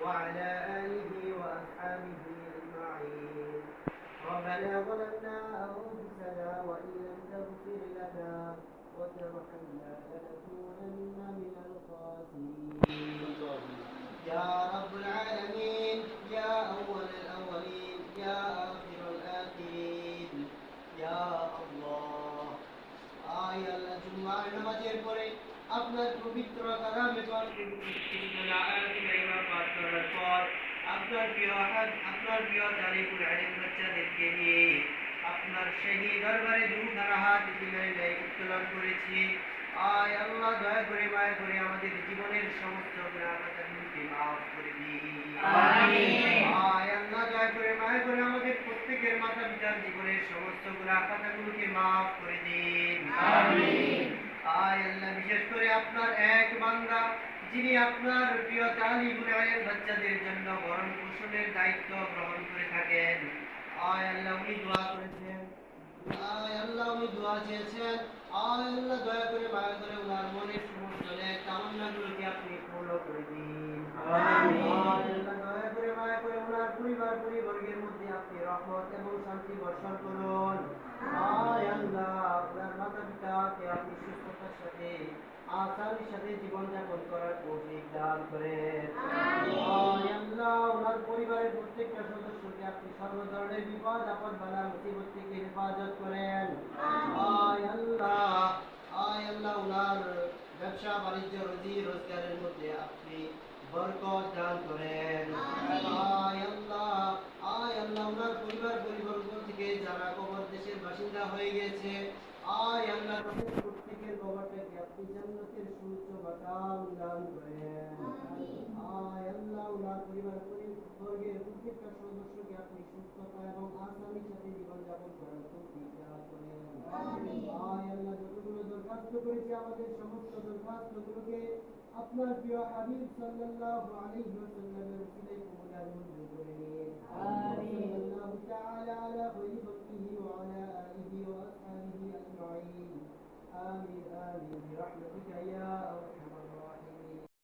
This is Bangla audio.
وعلى آله وأصحابه أجمعين. ربنا ظلمنا أنفسنا وإن لم تغفر لنا وترحمنا لنكونن من الخاسرين. يا رب العالمين، يا أول الأولين، يا آخر الآخرين، يا الله। আয় আল্লাহ, জুমার নামাজের পরে আপনার পবিত্র কালামে পাক পাঠ করার পর আপনার প্রিয় তালিবুল ইলম বাচ্চাদেরকে নিয়ে আপনার সেই দরবারে দুখানা হাত উত্তোলন করেছি। আয় আল্লাহ, দয়া করে মায়া করে আমাদের জীবনের সমস্ত গুনাহ খাতাগুলোকে মাফ করে দিন। আমিন। আয় আল্লাহ, দয়া করে মায়া করে আমাদের প্রত্যেকের মাতা পিতার জীবনের সমস্ত গুনাহ খাতাগুলোকে মাফ করে দিন। আমিন। আয় আল্লাহ, বিশেষ করে আপনার এক বান্দা যিনি আপনার প্রিয় তালিবুল ইলম বাচ্চাদের জন্য ভরণ পোষণের দায়িত্ব গ্রহণ করে থাকেন, আয় আল্লাহ উনি দোয়া করেছেন, আয় আল্লাহ উনি দোয়া চেয়েছেন, আয় আল্লাহ দয়া করে মায়া করে ওনার মনের সমস্ত নেক কামনাগুলোকে আপনি পূর্ণ করে দিন। আমিন। আয় আল্লাহ, দয়া করে মায়া করে ওনার পরিবর্গের মধ্যে আপনি রহমত এবং শান্তি বর্ষণ করুন। আয় আল্লাহ, ওনার মাতা পিতাকে আপনি সুস্থতার সাথে আসানির সাথে জীবনযাপন করার তৌফিক দান করেন। আয় আল্লাহ, ওনার পরিবারের প্রত্যেকটা সদস্যকে আপনি সর্ব ধরনের বিপদ আপদ বালা মুসিবত থেকে হেফাজত করেন। আয় আল্লাহ, ওনার ব্যবসা বাণিজ্য রুজি রোজগারের মধ্যে আপনি বরকত দান করেন। আয় আল্লাহ, ওনার পরিবর্গ থেকে যারা কবর দেশের বাসিন্দা হয়ে গেছে, আয় আল্লাহ প্রত্যেকের কবরটাকে আপনি জান্নাতের সুউচ্চ মাকাম দান করেন। আয় আল্লাহ, ওনার পরিবর্গের প্রত্যেকটা সদস্যকে আপনি সুস্থতা এবং আসানির সাথে জীবনযাপন করার তৌফিক দান করেন। আয় আল্লাহ, যতগুলো দরখাস্ত করেছি আমাদের সমস্ত দরখাস্তগুলোকে আপনার প্রিয় হাবিব সাল্লাল্লাহু আলাইহি ওয়াসাল্লামের উসিলায় কবুল আর মঞ্জুর করে নিন। আমিন। সাল্লাল্লাহু